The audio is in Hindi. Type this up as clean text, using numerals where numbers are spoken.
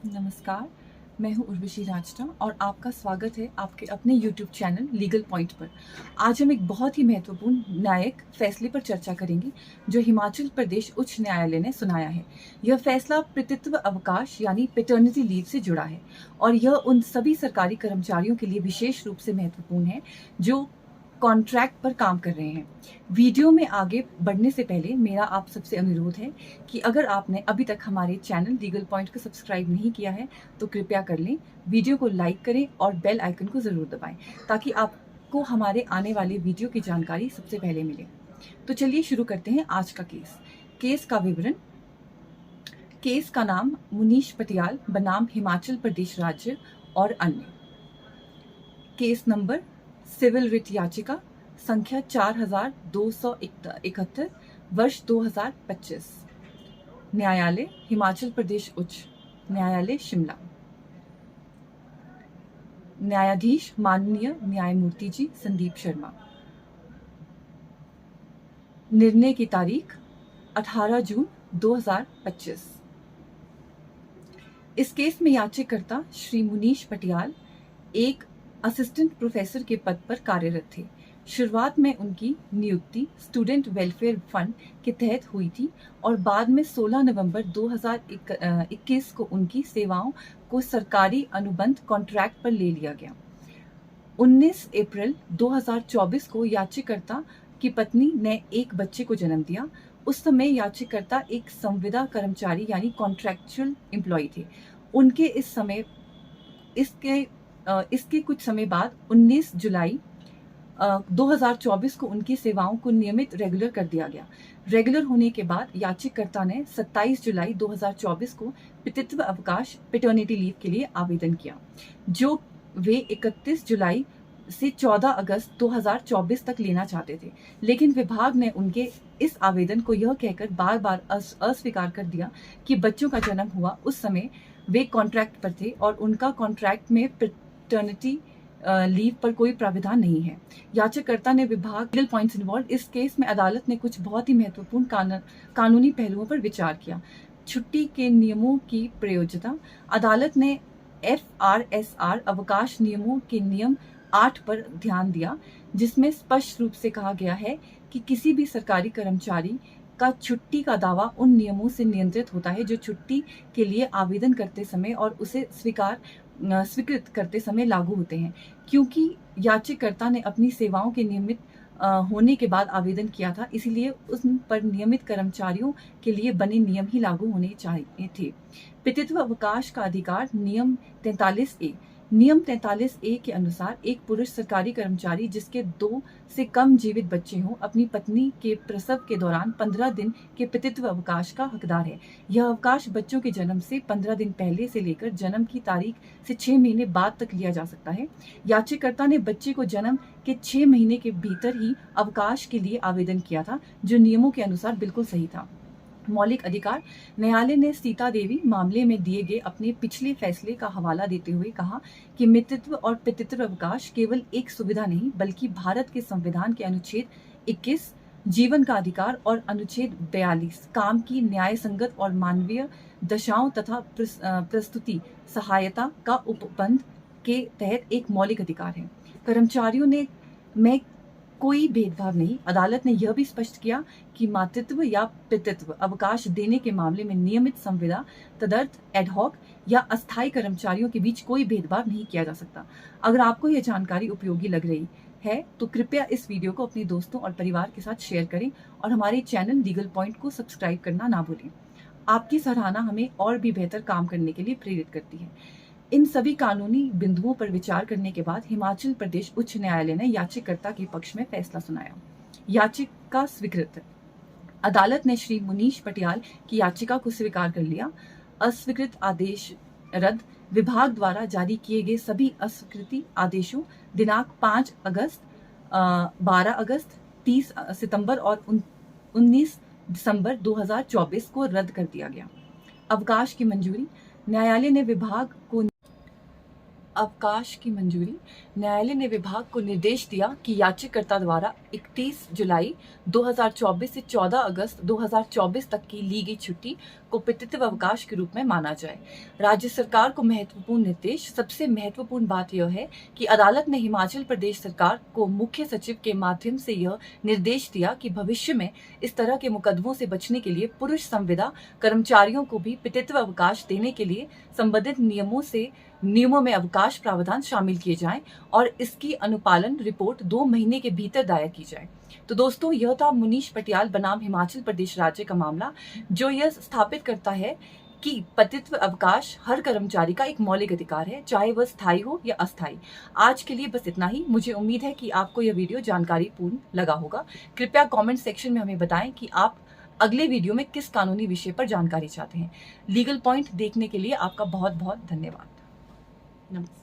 नमस्कार, मैं हूँ उर्वशी राजटा और आपका स्वागत है आपके अपने यूट्यूब चैनल लीगल पॉइंट पर। आज हम एक बहुत ही महत्वपूर्ण न्यायिक फैसले पर चर्चा करेंगे जो हिमाचल प्रदेश उच्च न्यायालय ने सुनाया है। यह फैसला पितृत्व अवकाश यानी पैटर्निटी लीव से जुड़ा है और यह उन सभी सरकारी कर्मचारियों के लिए विशेष रूप से महत्वपूर्ण है जो कॉन्ट्रैक्ट पर काम कर रहे हैं। वीडियो में आगे बढ़ने से पहले मेरा आप सबसे अनुरोध है कि अगर आपने अभी तक हमारे चैनल लीगल पॉइंट को सब्सक्राइब नहीं किया है तो कृपया कर लें, वीडियो को लाइक करें और बेल आइकन को ज़रूर दबाएं ताकि आपको हमारे आने वाले वीडियो की जानकारी सबसे पहले मिले। तो चलिए शुरू करते हैं आज का केस का विवरण। केस का नाम मुनीश पटियाल बनाम हिमाचल प्रदेश राज्य और अन्य। केस नंबर सिविल रिट याचिका संख्या 4271 वर्ष 2025। न्यायालय हिमाचल प्रदेश उच्च न्यायालय शिमला। न्यायाधीश माननीय न्यायमूर्ति जी संदीप शर्मा। निर्णय की तारीख 18 जून 2025। इस केस में याचिकाकर्ता श्री मुनीश पटियाल एक असिस्टेंट प्रोफेसर के पद पर कार्यरत थे। शुरुआत में उनकी नियुक्ति स्टूडेंट वेलफेयर फंड के तहत हुई थी और बाद में 16 नवंबर 2021 को उनकी सेवाओं को सरकारी अनुबंध कॉन्ट्रैक्ट पर ले लिया गया। 19 अप्रैल 2024 को याचिकाकर्ता की पत्नी ने एक बच्चे को जन्म दिया। उस समय याचिकाकर्ता एक संविदा कर्मचारी यानी कॉन्ट्रैक्चुअल एम्प्लॉय थे। उनके इसके कुछ समय बाद 19 जुलाई 2024 को उनकी सेवाओं को नियमित रेगुलर कर दिया गया। रेगुलर होने के बाद याचिकाकर्ता ने 27 जुलाई 2024 को पितृत्व अवकाश पैटर्निटी लीव के लिए आवेदन किया, जो वे 31 जुलाई से 14 अगस्त 2024 तक लेना चाहते थे, लेकिन विभाग ने उनके इस आवेदन को यह कहकर बार बार अस्वीकार कर दिया कि बच्चों का जन्म हुआ उस समय वे कॉन्ट्रैक्ट पर थे और उनका कॉन्ट्रैक्ट में पैटर्निटी लीव पर कोई प्राविधान नहीं है। याचिकाकर्ता ने विभाग लीगल पॉइंट्स इन्वॉल्व। इस केस में अदालत ने कुछ बहुत ही महत्वपूर्ण कानूनी पहलुओं पर विचार किया। छुट्टी के नियमों की प्रयोज्यता। अदालत ने FRSR अवकाश नियमों के नियम 8 पर ध्यान दिया, जिसमें स्पष्ट रूप से कहा गया है कि किसी भी सरकारी कर्मचारी का छुट्टी का दावा उन नियमों से नियंत्रित होता है जो छुट्टी के लिए आवेदन करते समय और उसे स्वीकृत करते समय लागू होते हैं। क्योंकि याचिकाकर्ता ने अपनी सेवाओं के नियमित होने के बाद आवेदन किया था, इसलिए उन पर नियमित कर्मचारियों के लिए बने नियम ही लागू होने चाहिए थे। पितृत्व अवकाश का अधिकार। नियम 43A के अनुसार एक पुरुष सरकारी कर्मचारी जिसके 2 से कम जीवित बच्चे हों अपनी पत्नी के प्रसव के दौरान 15 दिन के पितृत्व अवकाश का हकदार है। यह अवकाश बच्चों के जन्म से 15 दिन पहले से लेकर जन्म की तारीख से 6 महीने बाद तक लिया जा सकता है। याचिकाकर्ता ने बच्चे को जन्म के 6 महीने के भीतर ही अवकाश के लिए आवेदन किया था, जो नियमों के अनुसार बिल्कुल सही था। मौलिक अधिकार। न्यायालय ने सीता देवी मामले में दिए गए अपने पिछले फैसले का हवाला देते हुए कहा कि मातृत्व और पितृत्व अवकाश केवल एक सुविधा नहीं बल्कि भारत के संविधान के अनुच्छेद 21 जीवन का अधिकार और अनुच्छेद 42 काम की न्याय संगत और मानवीय दशाओं तथा प्रस्तुति सहायता का उपबंध के तहत एक मौलिक अधिकार है। कर्मचारियों में कोई भेदभाव नहीं। अदालत ने यह भी स्पष्ट किया कि मातृत्व या पितृत्व अवकाश देने के मामले में नियमित संविदा तदर्थ एडहॉक या अस्थायी कर्मचारियों के बीच कोई भेदभाव नहीं किया जा सकता। अगर आपको यह जानकारी उपयोगी लग रही है तो कृपया इस वीडियो को अपने दोस्तों और परिवार के साथ शेयर करें और हमारे चैनल लीगल पॉइंट को सब्सक्राइब करना ना भूलें। आपकी सराहना हमें और भी बेहतर काम करने के लिए प्रेरित करती है। इन सभी कानूनी बिंदुओं पर विचार करने के बाद हिमाचल प्रदेश उच्च न्यायालय ने याचिकाकर्ता के पक्ष में फैसला सुनाया। याचिका स्वीकृत। अदालत ने श्री मुनीश पटियाल की याचिका को स्वीकार कर लिया। अस्वीकृत आदेश रद्द। विभाग द्वारा जारी किए गए सभी अस्वीकृति आदेशों दिनांक 5 अगस्त, 12 अगस्त, 30 सितंबर और 19 दिसंबर 2024 को रद्द कर दिया गया। अवकाश की मंजूरी। न्यायालय ने विभाग को अवकाश की मंजूरी। न्यायालय ने विभाग को निर्देश दिया कि याचिकाकर्ता द्वारा 31 जुलाई 2024 से 14 अगस्त 2024 तक की ली गई छुट्टी को पितृत्व अवकाश के रूप में माना जाए। राज्य सरकार को महत्वपूर्ण निर्देश। सबसे महत्वपूर्ण बात यह है कि अदालत ने हिमाचल प्रदेश सरकार को मुख्य सचिव के माध्यम से यह निर्देश दिया कि भविष्य में इस तरह के मुकदमों से बचने के लिए पुरुष संविदा कर्मचारियों को भी पितृत्व अवकाश देने के लिए संबंधित नियमों में अवकाश प्रावधान शामिल किए जाएं और इसकी अनुपालन रिपोर्ट 2 महीने के भीतर दायर की जाए। तो दोस्तों, यह था मुनीश पटियाल बनाम हिमाचल प्रदेश राज्य का मामला, जो यह स्थापित करता है कि पितृत्व अवकाश हर कर्मचारी का एक मौलिक अधिकार है, चाहे वह स्थायी हो या अस्थायी। आज के लिए बस इतना ही। मुझे उम्मीद है कि आपको यह वीडियो जानकारीपूर्ण लगा होगा। कृपया कमेंट सेक्शन में हमें बताएं कि आप अगले वीडियो में किस कानूनी विषय पर जानकारी चाहते हैं। लीगल पॉइंट देखने के लिए आपका बहुत बहुत धन्यवाद। नमस्ते।